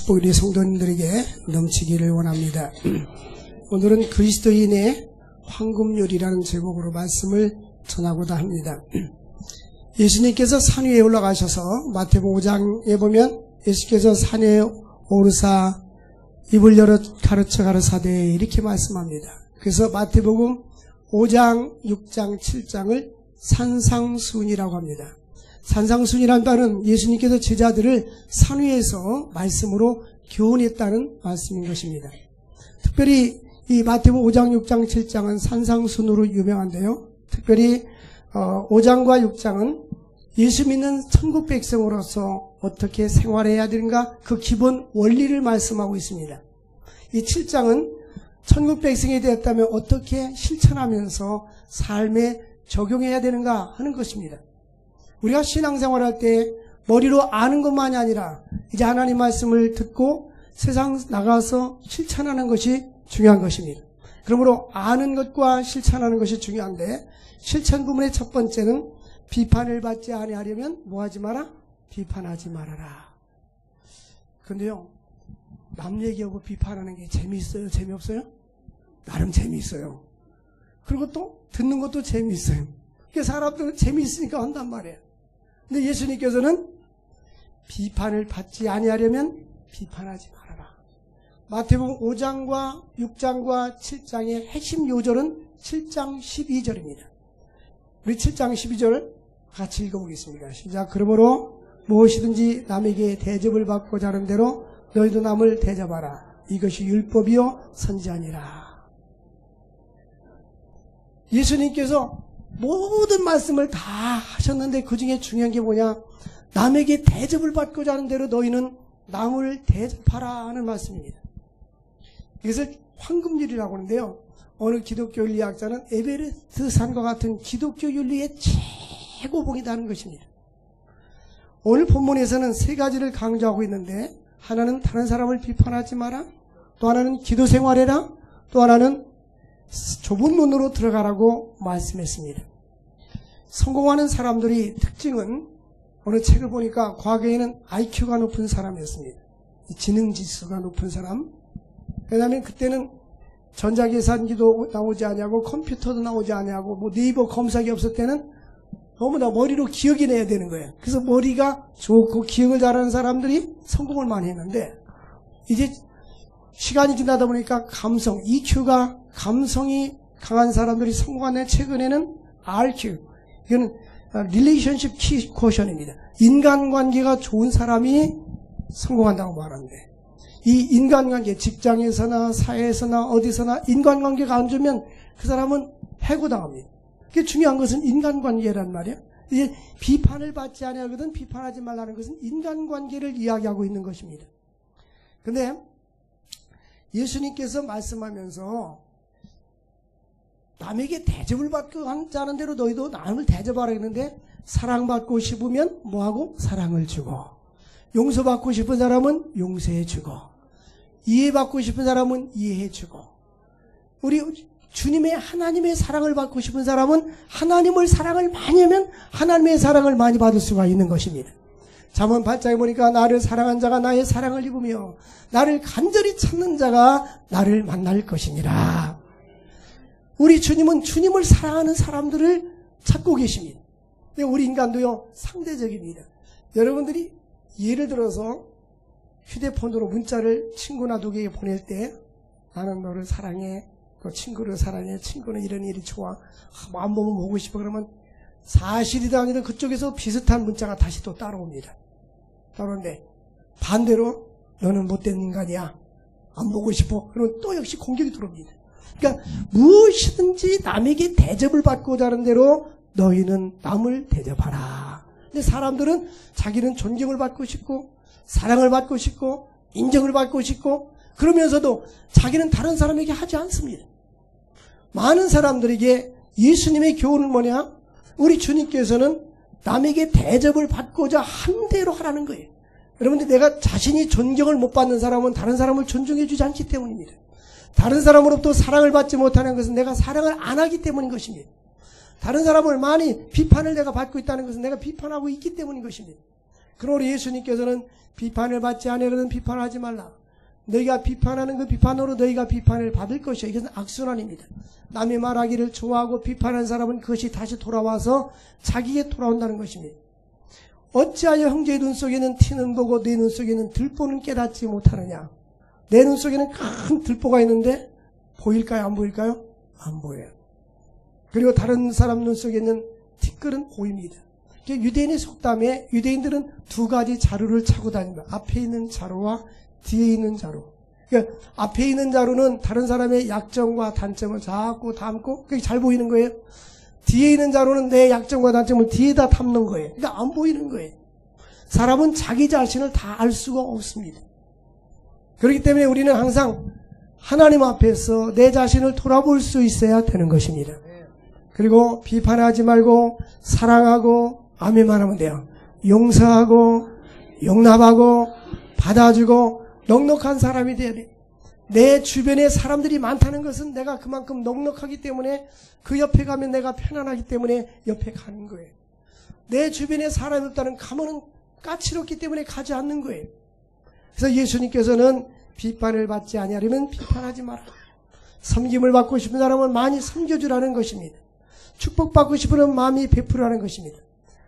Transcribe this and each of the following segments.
축복이 우리 성도님들에게 넘치기를 원합니다. 오늘은 그리스도인의 황금률이라는 제목으로 말씀을 전하고자 합니다. 예수님께서 산 위에 올라가셔서 마태복음 5장에 보면 예수께서 산에 오르사 입을 열어 가르쳐 가르사대 이렇게 말씀합니다. 그래서 마태복음 5장, 6장, 7장을 산상순이라고 합니다. 산상순이라는 말은 예수님께서 제자들을 산 위에서 말씀으로 교훈했다는 말씀인 것입니다. 특별히 이 마태복음 5장, 6장, 7장은 산상순으로 유명한데요. 특별히 5장과 6장은 예수 믿는 천국 백성으로서 어떻게 생활해야 되는가 그 기본 원리를 말씀하고 있습니다. 이 7장은 천국 백성이 되었다면 어떻게 실천하면서 삶에 적용해야 되는가 하는 것입니다. 우리가 신앙생활할 때 머리로 아는 것만이 아니라 이제 하나님 말씀을 듣고 세상 나가서 실천하는 것이 중요한 것입니다. 그러므로 아는 것과 실천하는 것이 중요한데 실천 부분의 첫 번째는 비판을 받지 아니하려면 뭐하지 마라? 비판하지 말아라. 그런데요, 남 얘기하고 비판하는 게 재미있어요? 재미없어요? 나름 재미있어요. 그리고 또 듣는 것도 재미있어요. 그러니까 사람들은 재미있으니까 한단 말이에요. 근데 예수님께서는 비판을 받지 아니하려면 비판하지 말아라. 마태복음 5장과 6장과 7장의 핵심 요절은 7장 12절입니다. 우리 7장 12절 같이 읽어보겠습니다. 시작. 그러므로 무엇이든지 남에게 대접을 받고자 하는 대로 너희도 남을 대접하라. 이것이 율법이요 선지자니라. 예수님께서 모든 말씀을 다 하셨는데 그 중에 중요한 게 뭐냐? 남에게 대접을 받고자 하는 대로 너희는 남을 대접하라 하는 말씀입니다. 이것을 황금률이라고 하는데요. 어느 기독교 윤리학자는 에베레스트 산과 같은 기독교 윤리의 최고봉이라는 것입니다. 오늘 본문에서는 세 가지를 강조하고 있는데 하나는 다른 사람을 비판하지 마라. 또 하나는 기도 생활해라. 또 하나는 좁은 문으로 들어가라고 말씀했습니다. 성공하는 사람들이 특징은 어느 책을 보니까 과거에는 IQ가 높은 사람이었습니다. 지능지수가 높은 사람. 왜냐하면 그때는 전자계산기도 나오지 않냐고 컴퓨터도 나오지 않냐고 뭐 네이버 검색이 없을 때는 너무나 머리로 기억이 내야 되는 거예요. 그래서 머리가 좋고 기억을 잘하는 사람들이 성공을 많이 했는데 이제 시간이 지나다 보니까 감성, EQ가 감성이 강한 사람들이 성공하는 최근에는 RQ, 이거는 Relationship Key Quotient입니다. 인간관계가 좋은 사람이 성공한다고 말하는데 이 인간관계, 직장에서나 사회에서나 어디서나 인간관계가 안 좋으면 그 사람은 해고당합니다. 그게 중요한 것은 인간관계란 말이에요. 이제 비판을 받지 아니하거든 비판하지 말라는 것은 인간관계를 이야기하고 있는 것입니다. 근데 예수님께서 말씀하면서 남에게 대접을 받고 하는 대로 너희도 남을 대접하라 했는데 사랑받고 싶으면 뭐하고? 사랑을 주고 용서받고 싶은 사람은 용서해 주고 이해받고 싶은 사람은 이해해 주고 우리 주님의 하나님의 사랑을 받고 싶은 사람은 하나님을 사랑을 많이 하면 하나님의 사랑을 많이 받을 수가 있는 것입니다. 잠언 8장에 보니까 나를 사랑한 자가 나의 사랑을 입으며 나를 간절히 찾는 자가 나를 만날 것이니라. 우리 주님은 주님을 사랑하는 사람들을 찾고 계십니다. 근데 우리 인간도요 상대적입니다. 여러분들이 예를 들어서 휴대폰으로 문자를 친구나 누구에게 보낼 때 나는 너를 사랑해, 또 친구를 사랑해, 친구는 이런 일이 좋아, 안 보면 보고 싶어 그러면 사실이든 아니든 그쪽에서 비슷한 문자가 다시 또 따라옵니다. 따라오는데 반대로 너는 못된 인간이야, 안 보고 싶어 그러면 또 역시 공격이 들어옵니다. 그러니까 무엇이든지 남에게 대접을 받고자 하는 대로 너희는 남을 대접하라. 근데 사람들은 자기는 존경을 받고 싶고 사랑을 받고 싶고 인정을 받고 싶고 그러면서도 자기는 다른 사람에게 하지 않습니다. 많은 사람들에게 예수님의 교훈은 뭐냐? 우리 주님께서는 남에게 대접을 받고자 한 대로 하라는 거예요. 여러분들 내가 자신이 존경을 못 받는 사람은 다른 사람을 존중해 주지 않기 때문입니다. 다른 사람으로부터 사랑을 받지 못하는 것은 내가 사랑을 안 하기 때문인 것입니다. 다른 사람을 많이 비판을 내가 받고 있다는 것은 내가 비판하고 있기 때문인 것입니다. 그러므로 예수님께서는 비판을 받지 아니하려는 비판하지 말라. 너희가 비판하는 그 비판으로 너희가 비판을 받을 것이야. 이것은 악순환입니다. 남이 말하기를 좋아하고 비판한 사람은 그것이 다시 돌아와서 자기에게 돌아온다는 것입니다. 어찌하여 형제의 눈 속에는 티는 보고 내 눈 속에는 들보는 깨닫지 못하느냐. 내 눈 속에는 큰 들보가 있는데 보일까요? 안 보일까요? 안 보여요. 그리고 다른 사람 눈 속에 있는 티끌은 보입니다. 유대인의 속담에 유대인들은 두 가지 자루를 차고 다닙니다. 앞에 있는 자루와 뒤에 있는 자루. 그러니까 앞에 있는 자루는 다른 사람의 약점과 단점을 자꾸 담고 그게 잘 보이는 거예요. 뒤에 있는 자루는 내 약점과 단점을 뒤에다 담는 거예요. 그러니까 안 보이는 거예요. 사람은 자기 자신을 다 알 수가 없습니다. 그렇기 때문에 우리는 항상 하나님 앞에서 내 자신을 돌아볼 수 있어야 되는 것입니다. 그리고 비판하지 말고 사랑하고 아멘만 하면 돼요. 용서하고 용납하고 받아주고 넉넉한 사람이 돼야 돼. 내 주변에 사람들이 많다는 것은 내가 그만큼 넉넉하기 때문에 그 옆에 가면 내가 편안하기 때문에 옆에 가는 거예요. 내 주변에 사람이 없다는 가면은 까칠했기 때문에 가지 않는 거예요. 그래서 예수님께서는 비판을 받지 아니하려면 비판하지 마라. 섬김을 받고 싶은 사람은 많이 섬겨주라는 것입니다. 축복받고 싶은 마음이 베풀으라는 것입니다.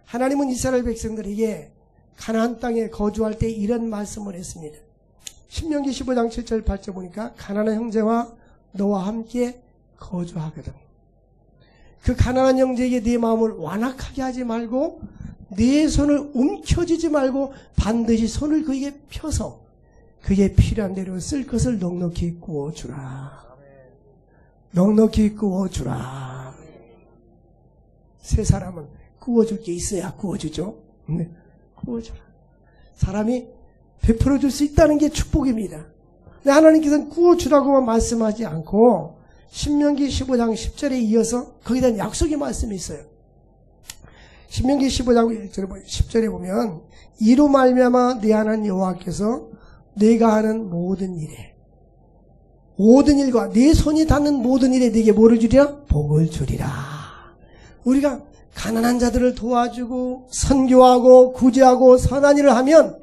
하나님은 이스라엘 백성들에게 가나안 땅에 거주할 때 이런 말씀을 했습니다. 신명기 15장 7절 8절 보니까 가나안 형제와 너와 함께 거주하거든. 그 가나안 형제에게 네 마음을 완악하게 하지 말고 네 손을 움켜쥐지 말고 반드시 손을 그에게 펴서 그게 필요한 대로 쓸 것을 넉넉히 구워주라. 넉넉히 구워주라. 세 사람은 구워줄 게 있어야 구워주죠. 네. 구워주라. 사람이 베풀어줄 수 있다는 게 축복입니다. 근데 하나님께서는 구워주라고만 말씀하지 않고 신명기 15장 10절에 이어서 거기에 대한 약속의 말씀이 있어요. 신명기 15장 10절에 보면 이로 말미암아 네 하나님 여호와께서 네가 하는 모든 일에 모든 일과 네 손이 닿는 모든 일에 네게 뭐를 주리라? 복을 주리라. 우리가 가난한 자들을 도와주고 선교하고 구제하고 선한 일을 하면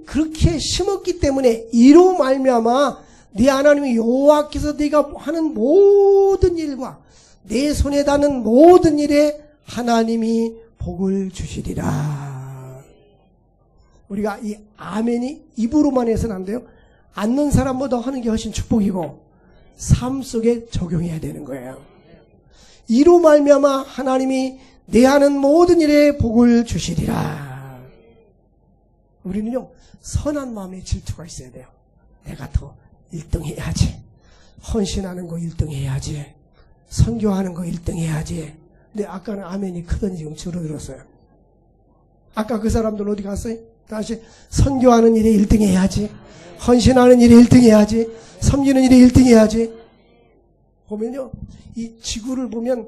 그렇게 심었기 때문에 이로 말미암아 네 하나님의 여호와께서 네가 하는 모든 일과 내 손에 닿는 모든 일에 하나님이 복을 주시리라. 우리가 이 아멘이 입으로만 해서는 안 돼요. 앉는 사람보다 하는 게 훨씬 축복이고 삶 속에 적용해야 되는 거예요. 이로 말미암아 하나님이 내 하는 모든 일에 복을 주시리라. 우리는요 선한 마음의 질투가 있어야 돼요. 내가 더 1등 해야지. 헌신하는 거 1등 해야지. 선교하는 거 1등 해야지. 근데 아까는 아멘이 크더니 지금 줄어들었어요. 아까 그 사람들 어디 갔어요? 다시 선교하는 일에 1등 해야지. 헌신하는 일에 1등 해야지. 섬기는 일에 1등 해야지. 보면요 이 지구를 보면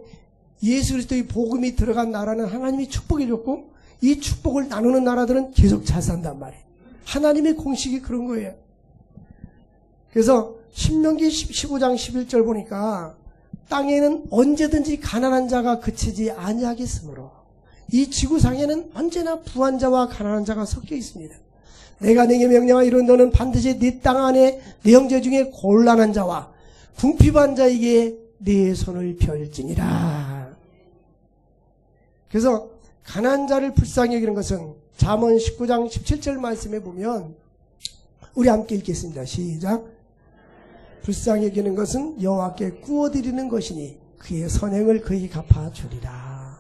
예수 그리스도의 복음이 들어간 나라는 하나님이 축복해 줬고 이 축복을 나누는 나라들은 계속 잘 산단 말이에요. 하나님의 공식이 그런 거예요. 그래서 신명기 15장 11절 보니까 땅에는 언제든지 가난한 자가 그치지 아니하겠으므로 이 지구상에는 언제나 부한 자와 가난한 자가 섞여 있습니다. 내가 네게 명령하기를 너는 반드시 네 땅 안에 네 형제 중에 곤란한 자와 궁핍한 자에게 네 손을 펼지니라. 그래서 가난한 자를 불쌍히 여기는 것은 잠언 19장 17절 말씀에 보면 우리 함께 읽겠습니다. 시작. 불쌍히 여기는 것은 여호와께 구워드리는 것이니 그의 선행을 그에게 갚아주리라.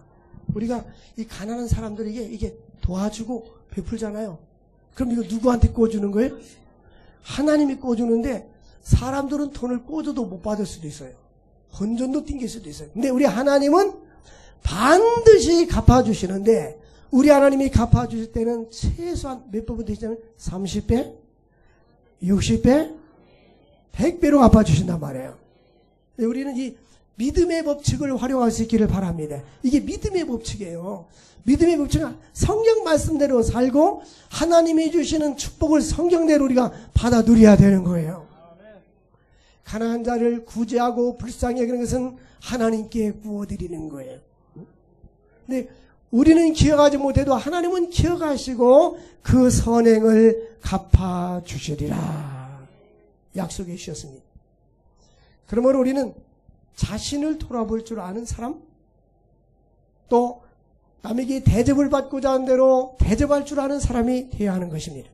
우리가 이 가난한 사람들에게 이게 도와주고 베풀잖아요. 그럼 이거 누구한테 구워주는 거예요? 하나님이 구워주는데 사람들은 돈을 꽂아도 못 받을 수도 있어요. 헌전도 띵길 수도 있어요. 근데 우리 하나님은 반드시 갚아주시는데 우리 하나님이 갚아주실 때는 최소한 몇 배부터 되시냐면 30배, 60배, 100배로 갚아주신단 말이에요. 우리는 이 믿음의 법칙을 활용할 수 있기를 바랍니다. 이게 믿음의 법칙이에요. 믿음의 법칙은 성경 말씀대로 살고 하나님이 주시는 축복을 성경대로 우리가 받아 누려야 되는 거예요. 가난한 자를 구제하고 불쌍히 여기는 것은 하나님께 구워드리는 거예요. 근데 우리는 기억하지 못해도 하나님은 기억하시고 그 선행을 갚아주시리라 약속해 주셨습니다. 그러므로 우리는 자신을 돌아볼 줄 아는 사람, 또 남에게 대접을 받고자 하는 대로 대접할 줄 아는 사람이 되어야 하는 것입니다.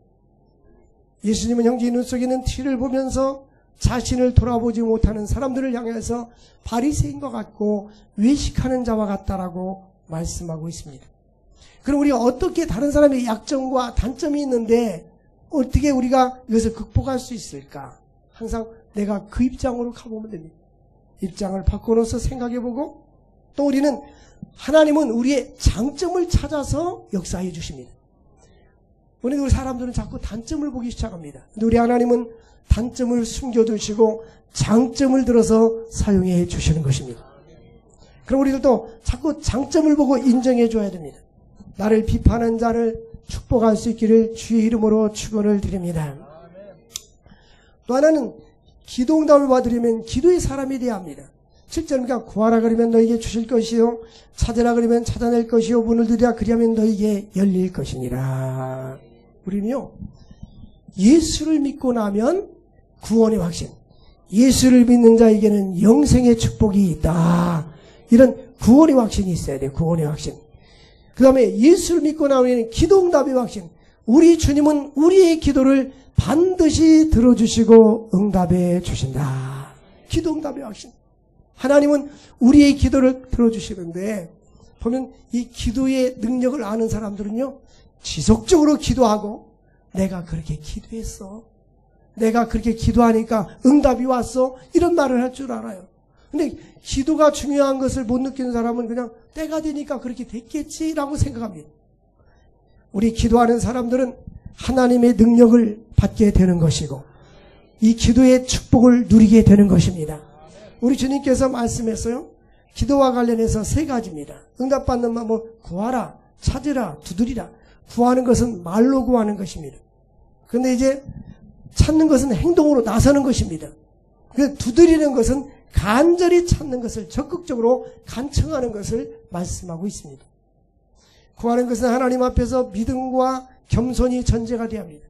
예수님은 형제의 눈 속에 있는 티를 보면서 자신을 돌아보지 못하는 사람들을 향해서 바리새인과 같고 외식하는 자와 같다라고 말씀하고 있습니다. 그럼 우리가 어떻게 다른 사람의 약점과 단점이 있는데 어떻게 우리가 이것을 극복할 수 있을까? 항상 내가 그 입장으로 가보면 됩니다. 입장을 바꿔놓아서 생각해보고, 또 우리는 하나님은 우리의 장점을 찾아서 역사해 주십니다. 우리 사람들은 자꾸 단점을 보기 시작합니다. 근데 우리 하나님은 단점을 숨겨두시고 장점을 들어서 사용해 주시는 것입니다. 그럼 우리들도 자꾸 장점을 보고 인정해 줘야 됩니다. 나를 비판하는 자를 축복할 수 있기를 주의 이름으로 축원을 드립니다. 또 하나는 기도응답을 받으려면 기도의 사람이 되어야 합니다. 7절입니까? 구하라 그러면 너에게 주실 것이요 찾으라 그러면 찾아낼 것이요 문을 두드리라 그리하면 너에게 열릴 것이니라. 우리는요, 예수를 믿고 나면 구원의 확신, 예수를 믿는 자에게는 영생의 축복이 있다, 이런 구원의 확신이 있어야 돼요. 구원의 확신. 그 다음에 예수를 믿고 나면 기도응답의 확신, 우리 주님은 우리의 기도를 반드시 들어주시고 응답해 주신다. 기도응답의 확신. 하나님은 우리의 기도를 들어주시는데, 보면 이 기도의 능력을 아는 사람들은요, 지속적으로 기도하고, 내가 그렇게 기도했어, 내가 그렇게 기도하니까 응답이 왔어, 이런 말을 할 줄 알아요. 근데 기도가 중요한 것을 못 느끼는 사람은 그냥 때가 되니까 그렇게 됐겠지라고 생각합니다. 우리 기도하는 사람들은 하나님의 능력을 받게 되는 것이고 이 기도의 축복을 누리게 되는 것입니다. 우리 주님께서 말씀했어요. 기도와 관련해서 3가지입니다. 응답받는 방법, 구하라, 찾으라, 두드리라. 구하는 것은 말로 구하는 것입니다. 그런데 이제 찾는 것은 행동으로 나서는 것입니다. 두드리는 것은 간절히 찾는 것을, 적극적으로 간청하는 것을 말씀하고 있습니다. 구하는 것은 하나님 앞에서 믿음과 겸손이 전제가 되어야 합니다.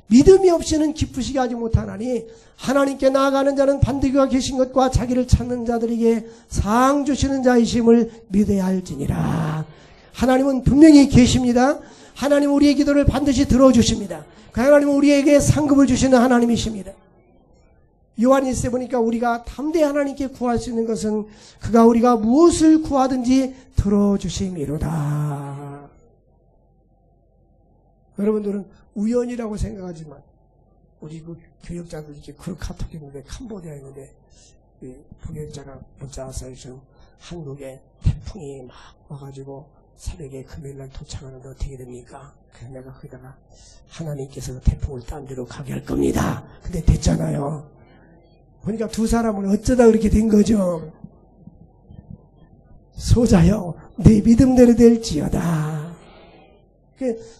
믿음이 없이는 기쁘시게 하지 못하나니 하나님께 나아가는 자는 반드시 그가 계신 것과 자기를 찾는 자들에게 상 주시는 자이심을 믿어야 할지니라. 하나님은 분명히 계십니다. 하나님은 우리의 기도를 반드시 들어주십니다. 그 하나님은 우리에게 상급을 주시는 하나님이십니다. 요한일서에 보니까 우리가 담대히 하나님께 구할 수 있는 것은 그가 우리가 무엇을 구하든지 들어주심이로다. 여러분들은 우연이라고 생각하지만 우리 그 교역자들 이렇게 그 카톡 있는데, 캄보디아에 있는데 교역자가 문자 왔어요. 지금 한국에 태풍이 막 와가지고 새벽에 금요일날 도착하는데 어떻게 됩니까? 그래서 내가 거기다가 하나님께서 태풍을 딴 데로 가게 할 겁니다. 근데 됐잖아요. 보니까 두 사람은 어쩌다 그렇게 된 거죠. 소자여, 네 믿음대로 될지어다.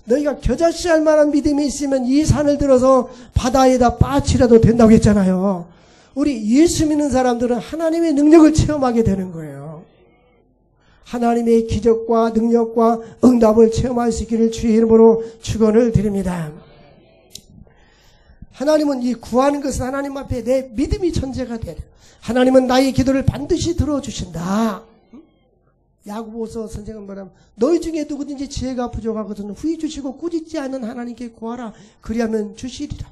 너희가 겨자씨할 만한 믿음이 있으면 이 산을 들어서 바다에다 빠치라도 된다고 했잖아요. 우리 예수 믿는 사람들은 하나님의 능력을 체험하게 되는 거예요. 하나님의 기적과 능력과 응답을 체험할 수 있기를 주의 이름으로 축원을 드립니다. 하나님은 이 구하는 것은 하나님 앞에 내 믿음이 전제가 돼야 돼요. 하나님은 나의 기도를 반드시 들어주신다. 야고보서 선생은 뭐냐면 너희 중에 누구든지 지혜가 부족하거든 후히 주시고 꾸짖지 않는 하나님께 구하라. 그리하면 주시리라.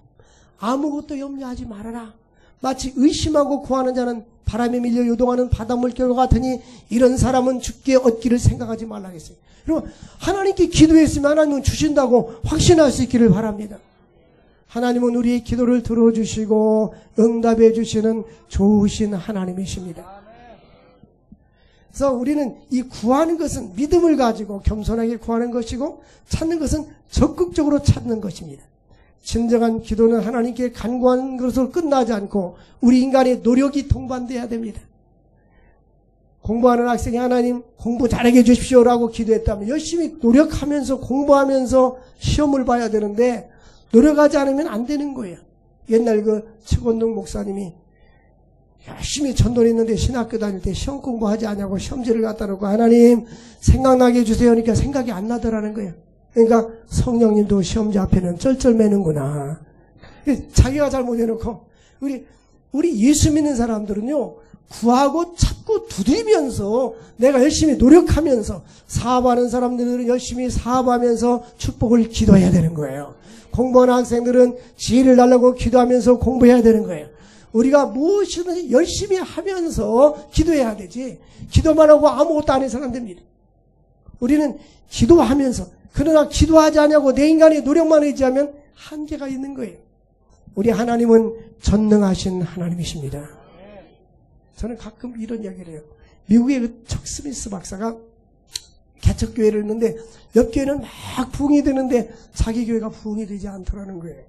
아무것도 염려하지 말아라. 마치 의심하고 구하는 자는 바람에 밀려 요동하는 바닷물결과 같으니 이런 사람은 주께 얻기를 생각하지 말라 했어요. 여러분, 하나님께 기도했으면 하나님은 주신다고 확신할 수 있기를 바랍니다. 하나님은 우리의 기도를 들어주시고 응답해 주시는 좋으신 하나님이십니다. 그래서 우리는 이 구하는 것은 믿음을 가지고 겸손하게 구하는 것이고, 찾는 것은 적극적으로 찾는 것입니다. 진정한 기도는 하나님께 간구하는 것으로 끝나지 않고 우리 인간의 노력이 동반돼야 됩니다. 공부하는 학생이 하나님 공부 잘하게 해주십시오라고 기도했다면 열심히 노력하면서 공부하면서 시험을 봐야 되는데 노력하지 않으면 안 되는 거예요. 옛날 그 최권동 목사님이 열심히 전도했는데 신학교 다닐 때 시험 공부하지 않냐고 시험지를 갖다 놓고 하나님 생각나게 해주세요. 그러니까 생각이 안 나더라는 거예요. 그러니까 성령님도 시험지 앞에는 쩔쩔매는구나. 자기가 잘못해놓고 우리 예수 믿는 사람들은요, 구하고 찾고 두드리면서 내가 열심히 노력하면서 사업하는 사람들은 열심히 사업하면서 축복을 기도해야 되는 거예요. 공부하는 학생들은 지혜를 달라고 기도하면서 공부해야 되는 거예요. 우리가 무엇이든지 열심히 하면서 기도해야 되지, 기도만 하고 아무것도 안 해서는 안 됩니다. 우리는 기도하면서, 그러나 기도하지 않냐고 내 인간의 노력만 의지하면 한계가 있는 거예요. 우리 하나님은 전능하신 하나님이십니다. 저는 가끔 이런 이야기를 해요. 미국의 그 척 스미스 박사가 개척교회를 했는데 옆 교회는 막 부흥이 되는데 자기 교회가 부흥이 되지 않더라는 거예요.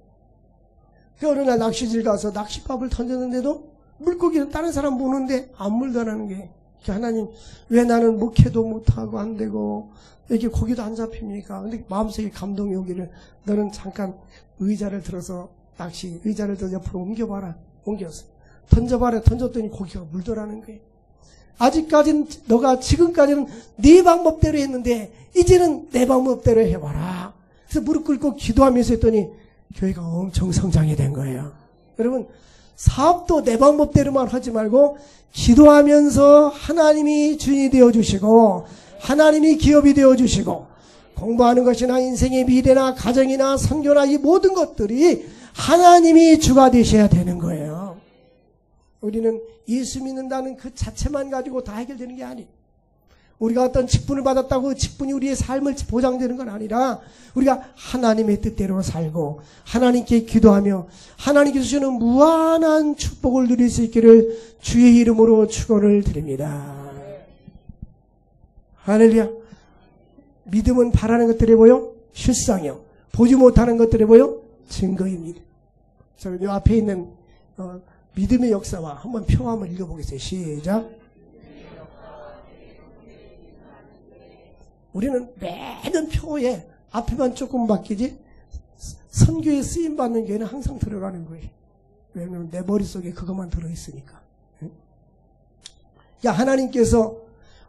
그 어느 날 낚시질 가서 낚싯밥을 던졌는데도 물고기는 다른 사람 보는데 안 물더라는 게, 하나님 왜 나는 목회도 못하고 안 되고 이렇게 고기도 안 잡힙니까? 근데 마음속에 감동이 오기를, 너는 잠깐 의자를 들어서 낚시 의자를 더 옆으로 옮겨봐라. 옮겼어. 던져봐라. 던졌더니 고기가 물더라는 거예요. 아직까지는 너가 지금까지는 네 방법대로 했는데 이제는 내 방법대로 해봐라. 그래서 무릎 꿇고 기도하면서 했더니 교회가 엄청 성장이 된 거예요. 여러분, 사업도 내 방법대로만 하지 말고 기도하면서 하나님이 주인이 되어주시고 하나님이 기업이 되어주시고, 공부하는 것이나 인생의 미래나 가정이나 선교나 이 모든 것들이 하나님이 주가 되셔야 되는 거예요. 우리는 예수 믿는다는 그 자체만 가지고 다 해결되는 게 아니에요. 우리가 어떤 직분을 받았다고 직분이 우리의 삶을 보장되는 건 아니라 우리가 하나님의 뜻대로 살고 하나님께 기도하며 하나님께서 주시는 무한한 축복을 누릴 수 있기를 주의 이름으로 축원을 드립니다. 할렐루야. 믿음은 바라는 것들이 보여 실상이요, 보지 못하는 것들이 보여 증거입니다. 저는 이 앞에 있는 믿음의 역사와 한번 표 한번 읽어보겠어요. 시작. 우리는 매년 표에 앞에만 조금 바뀌지 선교에 쓰임받는 교회는 항상 들어가는 거예요. 왜냐하면 내 머릿속에 그것만 들어있으니까. 야, 하나님께서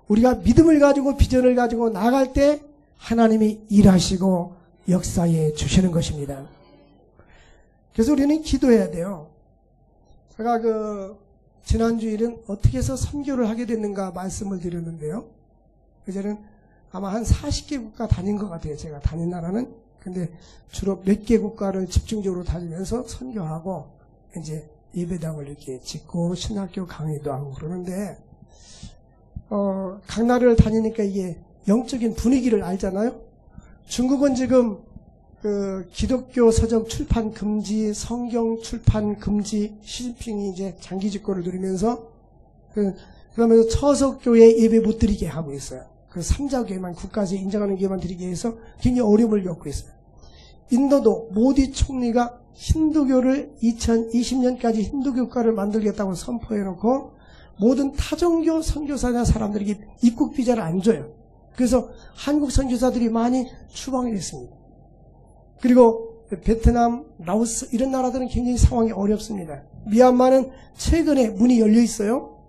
우리가 믿음을 가지고 비전을 가지고 나갈 때 하나님이 일하시고 역사해 주시는 것입니다. 그래서 우리는 기도해야 돼요. 제가 지난주일은 어떻게 해서 선교를 하게 됐는가 말씀을 드렸는데요. 이제는 아마 한 40개 국가 다닌 것 같아요. 제가 다닌 나라는. 근데 주로 몇 개 국가를 집중적으로 다니면서 선교하고 이제 예배당을 이렇게 짓고 신학교 강의도 하고 그러는데, 각 나라를 다니니까 이게 영적인 분위기를 알잖아요. 중국은 지금 기독교 서적 출판 금지, 성경 출판 금지, 시진핑이 이제 장기 집권을 누리면서 그러면서 처석교회 예배 못 드리게 하고 있어요. 그 3자교회만 국가에서 인정하는 교회만 드리게 해서 굉장히 어려움을 겪고 있어요. 인도도 모디 총리가 힌두교를 2020년까지 힌두교 국가를 만들겠다고 선포해놓고 모든 타종교 선교사나 사람들에게 입국 비자를 안 줘요. 그래서 한국 선교사들이 많이 추방이 됐습니다. 그리고 베트남, 라오스 이런 나라들은 굉장히 상황이 어렵습니다. 미얀마는 최근에 문이 열려 있어요.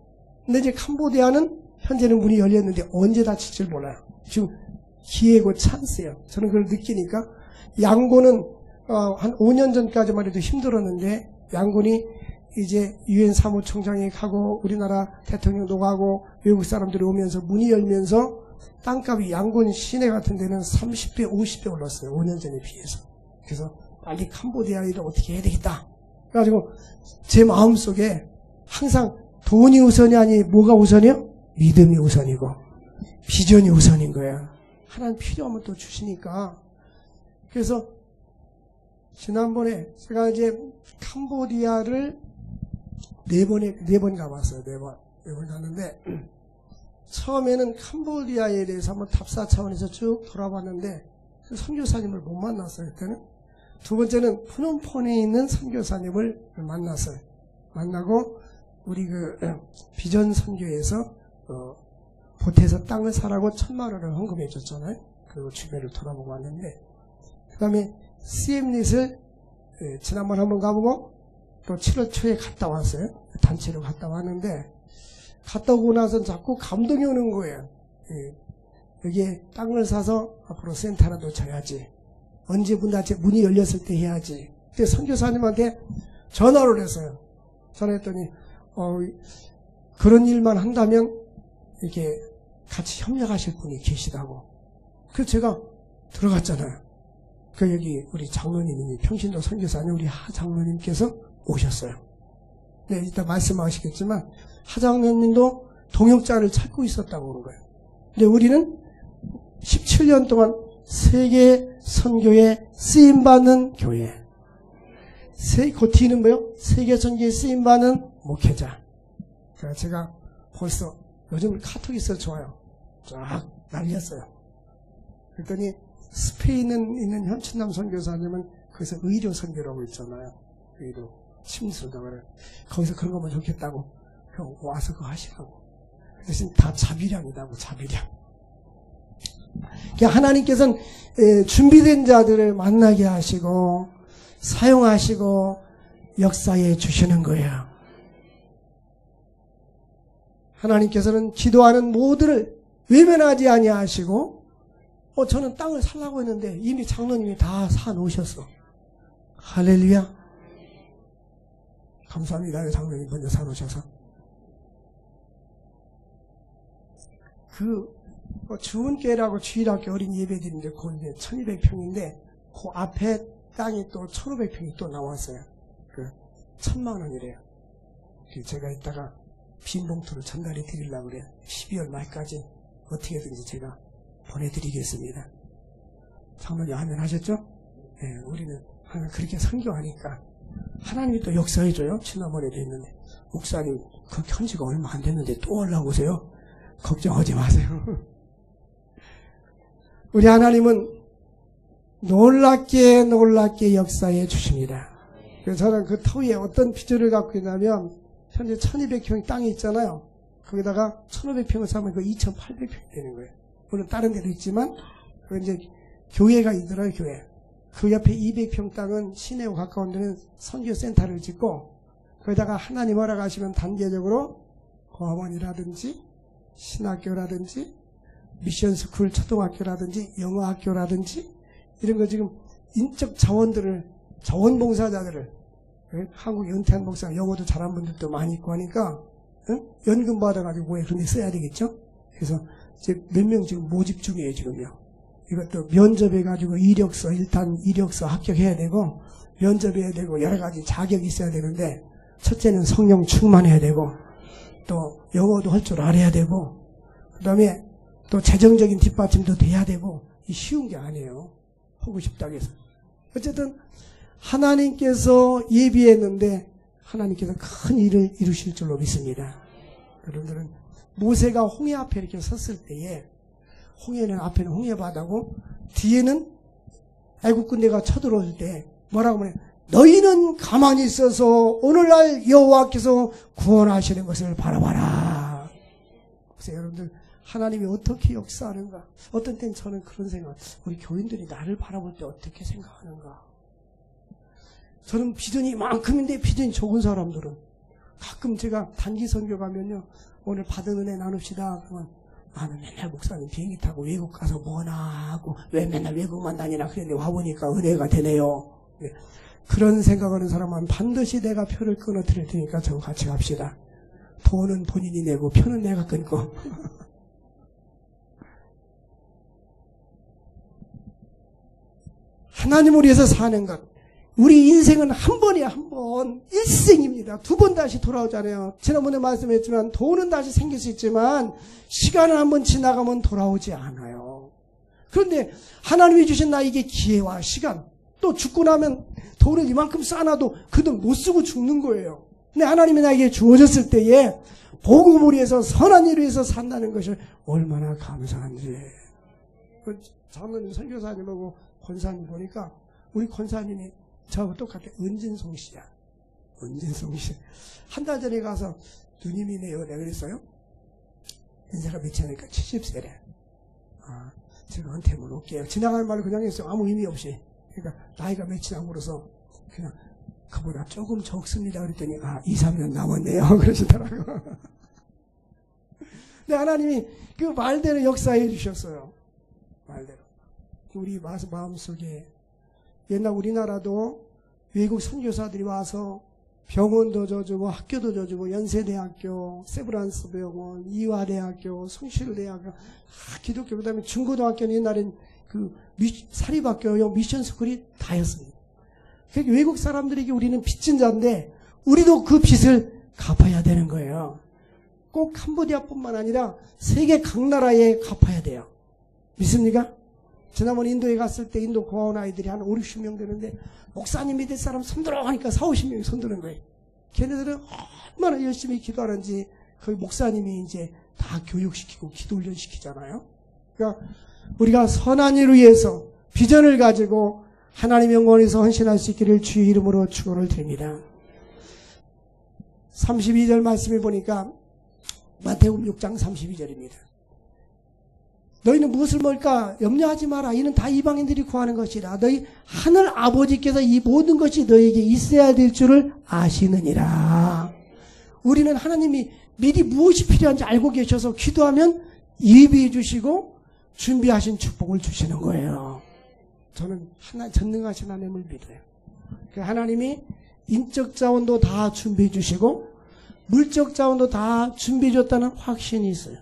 근데 이제 캄보디아는 현재는 문이 열렸는데 언제 닫힐지 몰라요. 지금 기회고 찬스예요. 저는 그걸 느끼니까. 양곤은 한 5년 전까지만 해도 힘들었는데 양곤이 이제 유엔 사무총장이 가고 우리나라 대통령도 가고 외국 사람들이 오면서 문이 열면서 땅값이 양곤 시내 같은 데는 30배, 50배 올랐어요. 5년 전에 비해서. 그래서 빨리 캄보디아 일을 어떻게 해야 되겠다. 그래가지고 제 마음속에 항상 돈이 우선이 아니 뭐가 우선이요? 믿음이 우선이고 비전이 우선인 거야. 하나님 필요하면 또 주시니까. 그래서 지난번에 제가 이제 캄보디아를 네 번 가봤어요. 네 번 갔는데 처음에는 캄보디아에 대해서 한번 답사 차원에서 쭉 돌아봤는데 선교사님을 못 만났어요. 그때는. 두 번째는 푸놈폰에 있는 선교사님을 만났어요. 만나고 우리 비전 선교에서 보태서 땅을 사라고 1,000만 원을 헌금해 줬잖아요. 그리고 주변을 돌아보고 왔는데, 그 다음에 CM넷을 지난번 한번 가보고 또 7월 초에 갔다 왔어요. 단체로 갔다 왔는데 갔다 오고 나서 자꾸 감동이 오는 거예요. 여기에 땅을 사서 앞으로 센터라도 져야지. 언제 문이 열렸을 때 해야지. 그때 선교사님한테 전화를 했어요. 전화했더니 그런 일만 한다면 이렇게 같이 협력하실 분이 계시다고. 그래서 제가 들어갔잖아요. 여기 우리 장로님이 평신도 선교사님 우리 하 장로님께서 오셨어요. 네, 이따 말씀하시겠지만 하 장로님도 동역자를 찾고 있었다고 그런 거예요. 근데 우리는 17년 동안 세계 선교에 쓰임받는 교회. 그 뒤는 뭐요? 세계 선교에 쓰임받는 목회자. 그래서 제가 벌써 요즘 카톡이 있어서 좋아요. 쫙 날렸어요. 그랬더니 스페인에 있는 현춘남 선교사님은 거기서 의료 선교라고 있잖아요. 의료 침수다 그래. 거기서 그런 거면 좋겠다고. 형 와서 그거 하시라고. 대신 다 자비량이다고. 자비량. 하나님께서는 준비된 자들을 만나게 하시고 사용하시고 역사해 주시는 거예요. 하나님께서는 기도하는 모두를 외면하지 아니하시고 저는 땅을 살라고 했는데 이미 장로님이 다 사놓으셨어. 할렐루야. 감사합니다. 장로님 먼저 사놓으셔서. 주은교회라고 주일학교 어린 예배드리는데 그 이제 1200평인데 그 앞에 땅이 또 1500평이 또 나왔어요. 1000만 원이래요. 제가 이따가 빈 봉투를 전달해 드리려고 그래요. 12월 말까지 어떻게든지 제가 보내드리겠습니다. 장로님 아멘 하셨죠? 네, 우리는 하나 그렇게 선교하니까 하나님이 또 역사해줘요. 지난번에도 했는데 목사님 그 현지가 얼마 안 됐는데 또 올라오세요. 걱정하지 마세요. 우리 하나님은 놀랍게 역사해 주십니다. 그래서 저는 그 터위에 어떤 비전을 갖고 있냐면 현재 1200평 땅이 있잖아요. 거기다가 1500평을 사면 그 2800평이 되는 거예요. 물론 다른 데도 있지만 그 이제 교회가 있더라고요. 교회. 그 옆에 200평 땅은 시내와 가까운 데는 선교센터를 짓고 거기다가 하나님 허락하시면 단계적으로 고아원이라든지 신학교라든지 미션스쿨 초등학교라든지 영어학교라든지 이런 거 지금 인적 자원봉사자들을 한국 연태한 목사 영어도 잘하는 분들도 많이 있고 하니까 연금 받아가지고 왜 그런 데 써야 되겠죠? 그래서 이제 몇 명 지금 모집 중이에요 지금요. 이것도 면접해가지고 일단 이력서 합격해야 되고 면접해야 되고 여러 가지 자격이 있어야 되는데 첫째는 성령 충만해야 되고 또 영어도 할 줄 알아야 되고 그 다음에 또 재정적인 뒷받침도 돼야 되고 쉬운 게 아니에요. 하고 싶다고 해서. 어쨌든 하나님께서 예비했는데 하나님께서 큰 일을 이루실 줄로 믿습니다. 여러분들은 모세가 홍해 앞에 이렇게 섰을 때에 홍해는 앞에는 홍해바다고 뒤에는 애국 군대가 쳐들어올 때 뭐라고 하면 너희는 가만히 있어서 오늘날 여호와께서 구원하시는 것을 바라봐라. 그래서 여러분들 하나님이 어떻게 역사하는가. 어떤 때는 저는 그런 생각, 우리 교인들이 나를 바라볼 때 어떻게 생각하는가. 저는 비전이 만큼인데 비전이 적은 사람들은 가끔 제가 단기 선교 가면요, 오늘 받은 은혜 나눕시다. 그러면 나는 맨날 목사님 비행기 타고 외국 가서 뭐나 하고 왜 맨날 외국만 다니나 그랬는데 와보니까 은혜가 되네요. 그런 생각하는 사람은 반드시 내가 표를 끊어드릴 테니까 저와 같이 갑시다. 돈은 본인이 내고 표는 내가 끊고. 하나님을 위해서 사는 것. 우리 인생은 한 번이야, 한 번. 일생입니다. 두 번 다시 돌아오잖아요. 지난번에 말씀했지만 돈은 다시 생길 수 있지만 시간은 한 번 지나가면 돌아오지 않아요. 그런데 하나님이 주신 나에게 기회와 시간, 또 죽고 나면 돈을 이만큼 쌓아놔도 그 돈 못 쓰고 죽는 거예요. 근데 하나님이 나에게 주어졌을 때에 복음을 위해서 선한 일을 위해서 산다는 것이 얼마나 감사한지. 장로님 선교사님하고 권사님 보니까 우리 권사님이 저하고 똑같아. 은진송 씨야. 은진송 씨. 한 달 전에 가서 누님이네요. 내가 그랬어요. 연세가 몇이 하니까 70세래. 아, 제가 은퇴면 올게요. 지나갈 말을 그냥 했어요. 아무 의미 없이. 그러니까 나이가 몇이 안 물어서 그냥 그보다 조금 적습니다. 그랬더니 2, 3년 남았네요. 그러시더라고요. 근데 하나님이 그 말대로 역사해 주셨어요. 말대로. 우리 마음속에 옛날 우리나라도 외국 선교사들이 와서 병원도 져주고 학교도 져주고 연세대학교, 세브란스 병원, 이화대학교, 성실대학교, 기독교, 그 다음에 중고등학교는 옛날엔 그 사립학교, 미션스쿨이 다였습니다. 그러니까 외국 사람들에게 우리는 빚진 자인데 우리도 그 빚을 갚아야 되는 거예요. 꼭 캄보디아뿐만 아니라 세계 각 나라에 갚아야 돼요. 믿습니까? 지난번에 인도에 갔을 때 인도 고아원 아이들이 한 5, 60명 되는데 목사님 믿을 사람 손들어 하니까 4, 50명이 손드는 거예요. 걔네들은 얼마나 열심히 기도하는지 그 목사님이 이제 다 교육시키고 기도 훈련시키잖아요. 그러니까 우리가 선한 일을 위해서 비전을 가지고 하나님의 영광에서 헌신할 수 있기를 주의 이름으로 축원을 드립니다. 32절 말씀을 보니까 마태복음 6장 32절입니다. 너희는 무엇을 먹을까 염려하지 마라. 이는 다 이방인들이 구하는 것이라. 너희 하늘 아버지께서 이 모든 것이 너희에게 있어야 될 줄을 아시느니라. 우리는 하나님이 미리 무엇이 필요한지 알고 계셔서 기도하면 예비해 주시고 준비하신 축복을 주시는 거예요. 저는 전능하신 하나님을 믿어요. 하나님이 인적 자원도 다 준비해 주시고 물적 자원도 다 준비해 줬다는 확신이 있어요.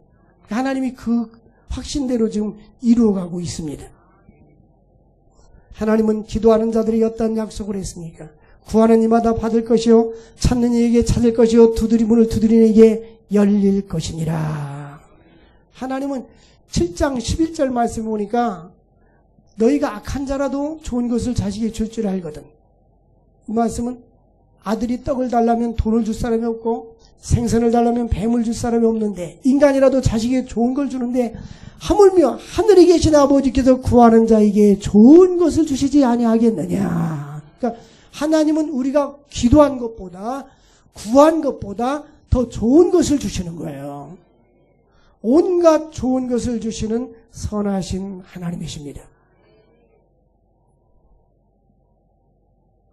하나님이 그 확신대로 지금 이루어가고 있습니다. 하나님은 기도하는 자들이 어떤 약속을 했습니까? 구하는 이마다 받을 것이요 찾는 이에게 찾을 것이요 문을 두드리는 이에게 열릴 것이니라. 하나님은 7장 11절 말씀 보니까 너희가 악한 자라도 좋은 것을 자식에게 줄 줄 알거든. 이 말씀은 아들이 떡을 달라면 돈을 줄 사람이 없고 생선을 달라면 뱀을 줄 사람이 없는데 인간이라도 자식에게 좋은 걸 주는데 하물며 하늘에 계신 아버지께서 구하는 자에게 좋은 것을 주시지 아니하겠느냐. 그러니까 하나님은 우리가 기도한 것보다 구한 것보다 더 좋은 것을 주시는 거예요. 온갖 좋은 것을 주시는 선하신 하나님이십니다.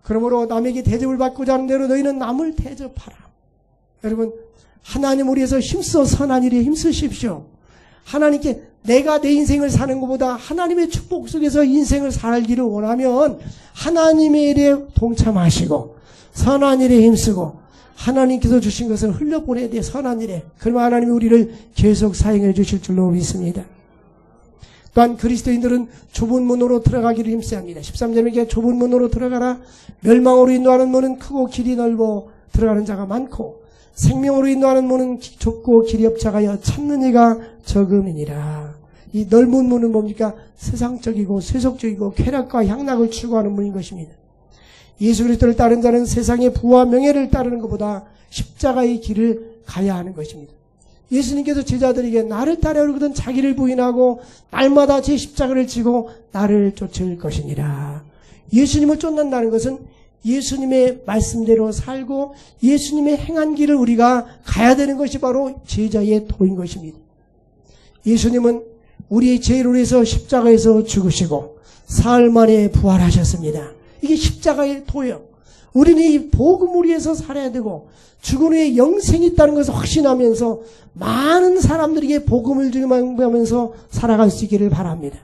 그러므로 남에게 대접을 받고자 하는 대로 너희는 남을 대접하라. 여러분, 하나님을 위해서 힘써 선한 일에 힘쓰십시오. 하나님께 내가 내 인생을 사는 것보다 하나님의 축복 속에서 인생을 살기를 원하면 하나님의 일에 동참하시고 선한 일에 힘쓰고 하나님께서 주신 것을 흘려보내야 돼. 선한 일에. 그러면 하나님이 우리를 계속 사용해 주실 줄로 믿습니다. 또한 그리스도인들은 좁은 문으로 들어가기를 힘써야 합니다. 13절에 좁은 문으로 들어가라. 멸망으로 인도하는 문은 크고 길이 넓어 들어가는 자가 많고 생명으로 인도하는 문은 좁고 길이 협착하여 찾는 이가 적음이니라. 이 넓은 문은 뭡니까? 세상적이고 세속적이고 쾌락과 향락을 추구하는 문인 것입니다. 예수 그리스도를 따르는 자는 세상의 부와 명예를 따르는 것보다 십자가의 길을 가야 하는 것입니다. 예수님께서 제자들에게 나를 따르거든 자기를 부인하고 날마다 제 십자가를 지고 나를 쫓을 것이니라. 예수님을 쫓는다는 것은 예수님의 말씀대로 살고 예수님의 행한 길을 우리가 가야 되는 것이 바로 제자의 도인 것입니다. 예수님은 우리의 죄를 위해서 십자가에서 죽으시고 사흘 만에 부활하셨습니다. 이게 십자가의 도예요. 우리는 이 복음을 위해서 살아야 되고 죽은 후에 영생이 있다는 것을 확신하면서 많은 사람들에게 복음을 주면서 살아갈 수 있기를 바랍니다.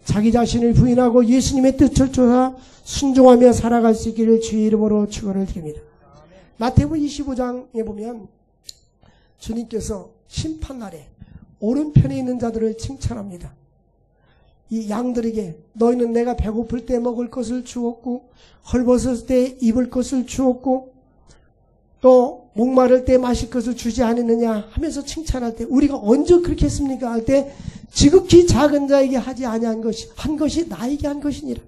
자기 자신을 부인하고 예수님의 뜻을 쫓아 순종하며 살아갈 수 있기를 주의 이름으로 축원을 드립니다. 마태복음 25장에 보면 주님께서 심판날에 오른편에 있는 자들을 칭찬합니다. 이 양들에게 너희는 내가 배고플 때 먹을 것을 주었고 헐벗을 때 입을 것을 주었고 또 목마를 때 마실 것을 주지 않았느냐 하면서 칭찬할 때 우리가 언제 그렇게 했습니까? 할 때 지극히 작은 자에게 하지 아니한 것이 한 것이 나에게 한 것이니라.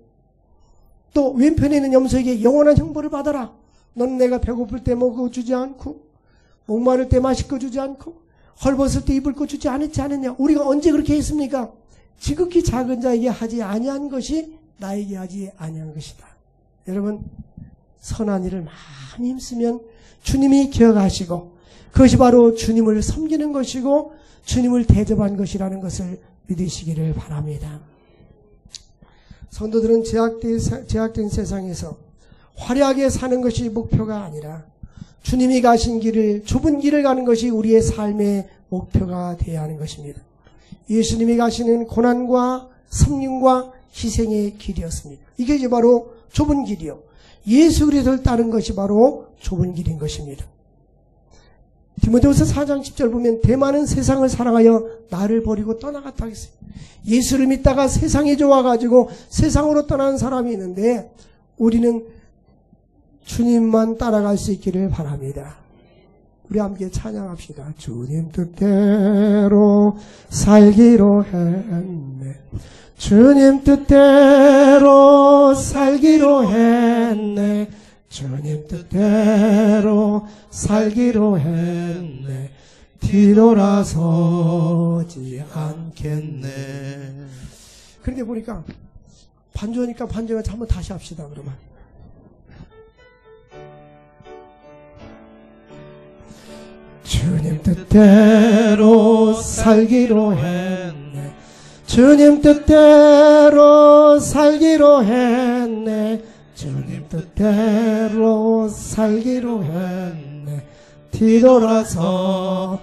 또 왼편에 있는 염소에게 영원한 형벌을 받아라. 너는 내가 배고플 때 먹어 주지 않고 목마를 때 마실 거 주지 않고 헐벗을 때 입을 거 주지 않았지 않느냐. 우리가 언제 그렇게 했습니까? 지극히 작은 자에게 하지 아니한 것이 나에게 하지 아니한 것이다. 여러분, 선한 일을 많이 힘쓰면 주님이 기억하시고 그것이 바로 주님을 섬기는 것이고 주님을 대접한 것이라는 것을 믿으시기를 바랍니다. 성도들은 제약된 세상에서 화려하게 사는 것이 목표가 아니라 주님이 가신 길을, 좁은 길을 가는 것이 우리의 삶의 목표가 되어야 하는 것입니다. 예수님이 가시는 고난과 섬김과 희생의 길이었습니다. 이게 이제 바로 좁은 길이요. 예수 그리스도를 따른 것이 바로 좁은 길인 것입니다. 디모데후서 4장 10절 보면 대만은 세상을 사랑하여 나를 버리고 떠나갔다 했어요. 예수를 믿다가 세상이 좋아가지고 세상으로 떠나는 사람이 있는데 우리는 주님만 따라갈 수 있기를 바랍니다. 우리 함께 찬양합시다. 주님 뜻대로 살기로 했네. 주님 뜻대로 살기로 했네. 주님 뜻대로 살기로 했네. 뒤돌아서지 않겠네. 그런데 보니까 반주하니까 반주가 한번 다시 합시다. 그러면 주님 뜻대로 살기로 했네. 주님 뜻대로 살기로 했네. 주님 뜻대로 살기로 했네. 뒤돌아서지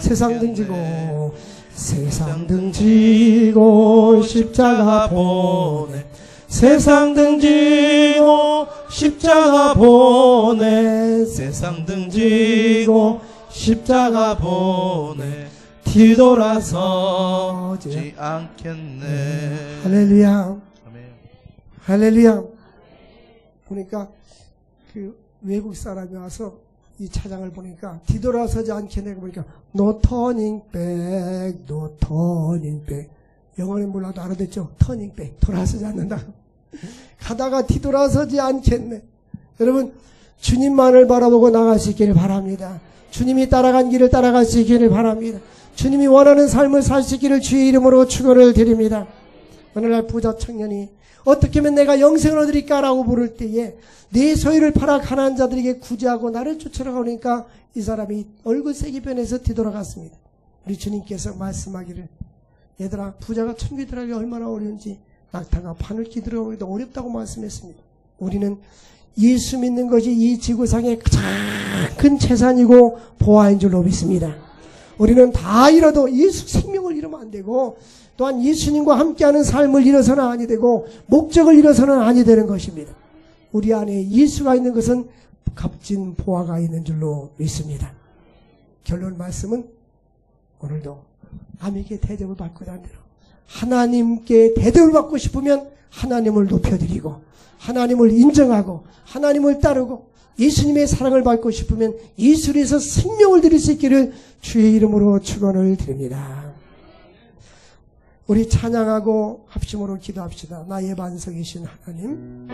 세상 등지고 세상 등지고 십자가 보내. 세상 등지고 십자가 보내. 세상 등지고 십자가 보내. 뒤돌아서지 않겠네. 할렐루야. 할렐루야. 보니까 그 외국 사람이 와서 이 차장을 보니까 뒤돌아서지 않겠네. 보니까 No turning back, no turning back. 영어는 몰라도 알아듣죠? turning back. 돌아서지 않는다. 가다가 뒤돌아서지 않겠네. 여러분, 주님만을 바라보고 나갈 수 있기를 바랍니다. 주님이 따라간 길을 따라갈 수 있기를 바랍니다. 주님이 원하는 삶을 살 수 있기를 주의 이름으로 축원을 드립니다. 오늘날 부자 청년이 어떻게 하면 내가 영생을 얻으리까라고 물을 때에 내 소유를 팔아 가난한 자들에게 구제하고 나를 쫓아가니까 이 사람이 얼굴색이 변해서 뒤돌아갔습니다. 우리 주님께서 말씀하기를 얘들아 부자가 천국에 들어가기 얼마나 어려운지 낙타가 바늘기 들어가기도 어렵다고 말씀했습니다. 우리는 예수 믿는 것이 이 지구상의 가장 큰 재산이고 보화인 줄로 믿습니다. 우리는 다 잃어도 예수 생명을 잃으면 안 되고 또한 예수님과 함께하는 삶을 잃어서는 아니 되고 목적을 잃어서는 아니 되는 것입니다. 우리 안에 예수가 있는 것은 값진 보화가 있는 줄로 믿습니다. 결론 말씀은 오늘도 남에게 대접을 받고자 하는 대로 하나님께 대접을 받고 싶으면 하나님을 높여드리고 하나님을 인정하고 하나님을 따르고 예수님의 사랑을 받고 싶으면 예수에서 생명을 드릴 수 있기를 주의 이름으로 축원을 드립니다. 우리 찬양하고 합심으로 기도합시다. 나의 반석이신 하나님,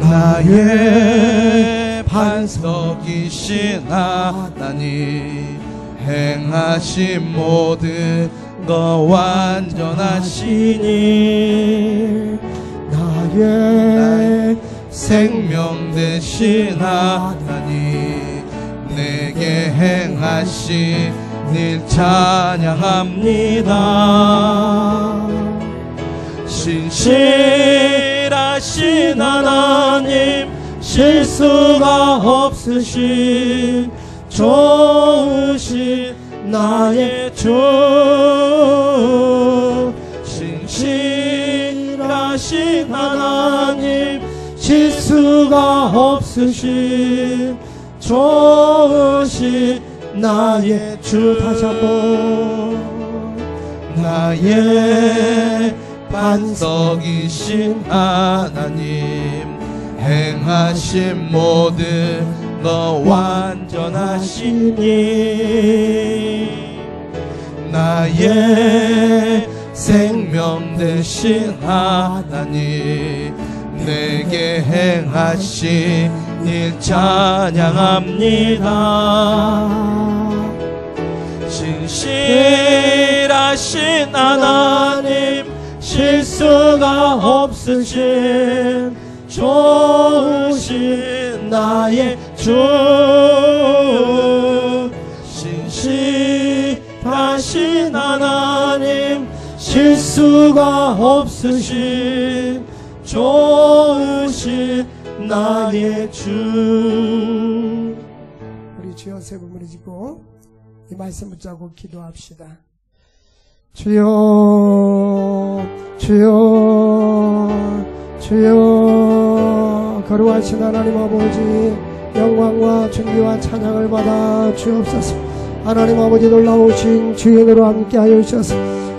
나의 반석이신 하나님, 행하신 모든 거 완전하시니 나의 생명 되신 하나님, 내게 행하신 일 찬양합니다. 신실하신 하나님, 실수가 없으신 좋으신 나의 주, 신실하신 하나님, 실수가 없으신 좋으신 나의 주. 다시 한번 나의 반석이신 하나님, 행하신 모든 거 완전하시니 나의 생명 되신 하나님, 내게 행하신 일 찬양합니다. 신실하신 하나님, 실수가 없으신 좋으신 나의 주, 신실하신 하나님, 실수 수가 없으신 좋으신 나의 주. 우리 주여 세 분을 짓고 이 말씀 붙잡고 기도합시다. 주여 주여 주여, 거룩하신 하나님 아버지, 영광과 존귀와 찬양을 받아 주옵소서. 하나님 아버지, 놀라우신 주인으로 함께하여 주셔서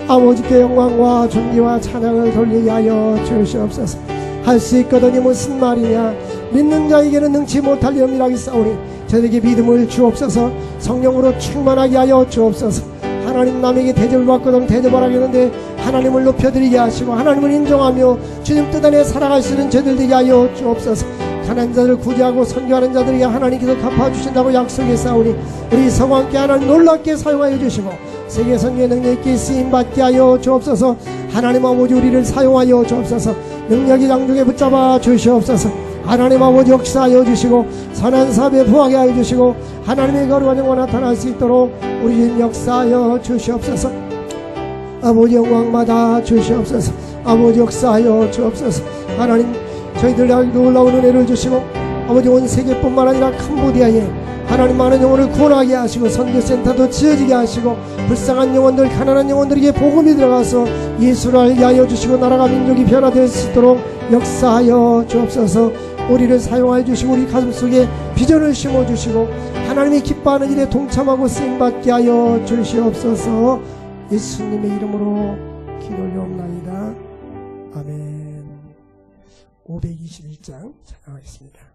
아버지께 영광과 존귀와 찬양을 돌리게 하여 주시옵소서. 할 수 있거든이 무슨 말이냐. 믿는 자에게는 능치 못할 영이라기 싸우니 저에게 믿음을 주옵소서. 성령으로 충만하게 하여 주옵소서. 하나님, 남에게 대접을 받거든 대접하라겠는데 하나님을 높여드리게 하시고 하나님을 인정하며 주님 뜻 안에 살아갈 수 있는 저들 되게 하여 주옵소서. 가난한 자들을 구제하고 선교하는 자들에게 하나님께서 갚아주신다고 약속했사오니 우리 성왕께 하나님 놀랍게 사용하여 주시고 세계 선교의 능력 있게 쓰임받게 하여 주옵소서. 하나님 아버지, 우리를 사용하여 주옵소서. 능력이 장중에 붙잡아 주시옵소서. 하나님 아버지, 역사하여 주시고 선한 사업에 부하게 하여 주시고 하나님의 거룩한 영광 나타날 수 있도록 우리 주님 역사하여 주시옵소서. 아버지, 영광받아 주시옵소서. 아버지, 역사하여 주옵소서. 하나님, 저희들에게 놀라운 은혜를 주시고 아버지, 온 세계뿐만 아니라 캄보디아에 하나님 많은 영혼을 구원하게 하시고 선교센터도 지어지게 하시고 불쌍한 영혼들, 가난한 영혼들에게 복음이 들어가서 예수를 알게 하여 주시고 나라가 민족이 변화될 수 있도록 역사하여 주옵소서. 우리를 사용하여 주시고 우리 가슴속에 비전을 심어주시고 하나님이 기뻐하는 일에 동참하고 쓰임받게 하여 주시옵소서. 예수님의 이름으로 기도 올려옵나이다. 아멘. 521장 찬양하겠습니다.